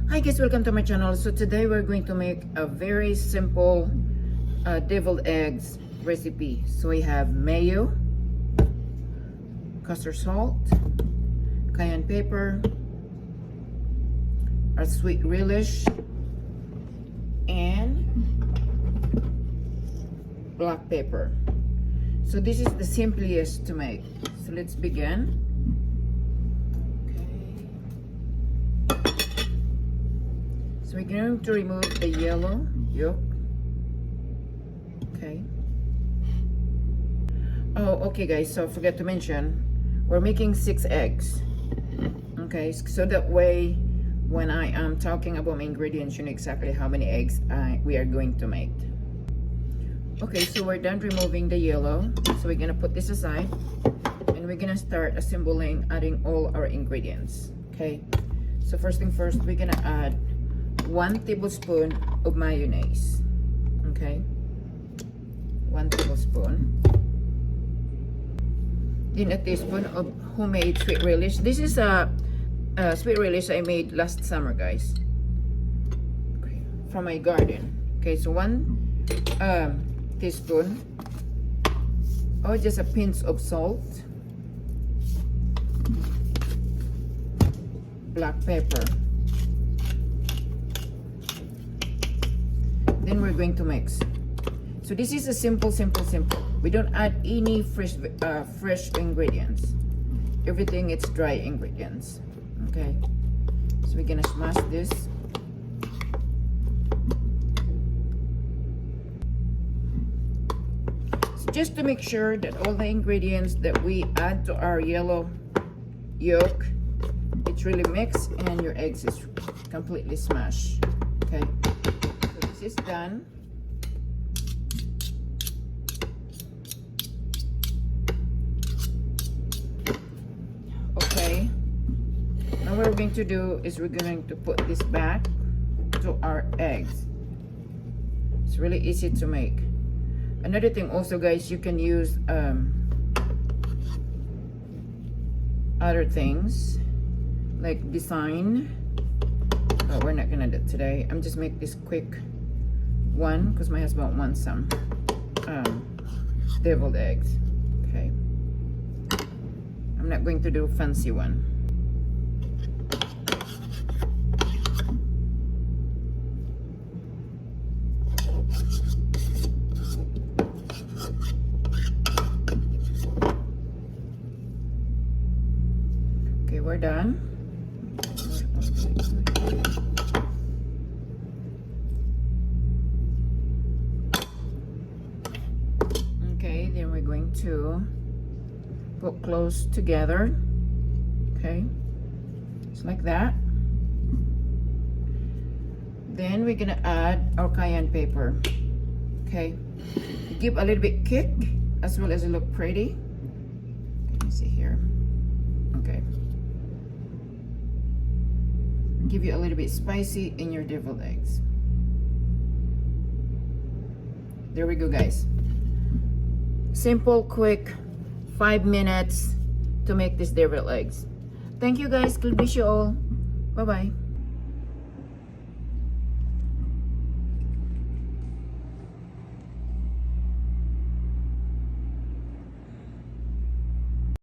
Hi guys, welcome to my channel. So today we're going to make a very simple deviled eggs recipe. So we have mayo, custard salt, cayenne pepper, our sweet relish, and black pepper. So this is the simplest to make. So let's begin. So we're going to remove the yellow yolk. Okay. Oh, okay guys, so I forgot to mention, we're making 6 eggs. Okay, so that way when I am talking about my ingredients, you know exactly how many eggs we are going to make. Okay, so we're done removing the yellow. So we're gonna put this aside and we're gonna start assembling, adding all our ingredients. Okay, so first thing first, we're gonna add 1 tablespoon of mayonnaise. Okay, 1 tablespoon. Then a teaspoon of homemade sweet relish. This is a sweet relish I made last summer, guys, from my garden. Okay, so 1 teaspoon, or just a pinch of salt, black pepper. Then we're going to mix. So this is a simple. We don't add any fresh ingredients. Everything it's dry ingredients. Okay. So we're gonna smash this. So just to make sure that all the ingredients that we add to our yellow yolk, it's really mixed and your eggs is completely smashed. Okay. Is done. Okay, now what we're going to do is we're going to put this back to our eggs. It's really easy to make. Another thing also, guys, you can use other things like design, but we're not gonna do it today. I'm just make this quick one because my husband wants some deviled eggs. Okay, I'm not going to do a fancy one. Okay, we're done. Then we're going to put close together. Okay, just like that. Then we're gonna add our cayenne pepper. Okay, give a little bit kick as well as it look pretty. Let me see here. Okay, give you a little bit spicy in your deviled eggs. There we go, guys. Simple, quick, 5 minutes to make this deviled eggs. Thank you guys. God bless you all. Bye bye.